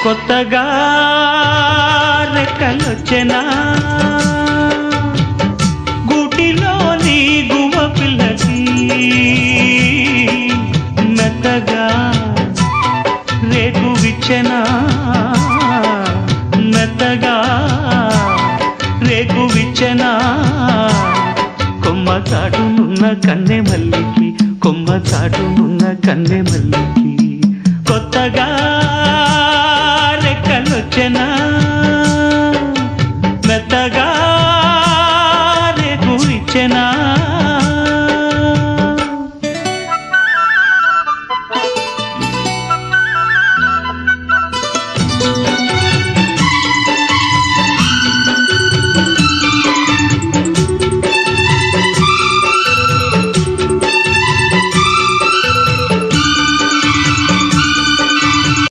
కొత్తగా రెక్కలొచ్చెనా గూటిలోని గువ్వ పిల్లకి మెత్తగా రేకు విచ్చెనా మెత్తగా రేకు విచ్చెనా కొమ్మ చాటునున్న కన్నె మల్లికి కొమ్మ చాటునున్న కన్నె మల్లికి కొత్తగా రెక్కలొచ్చెనా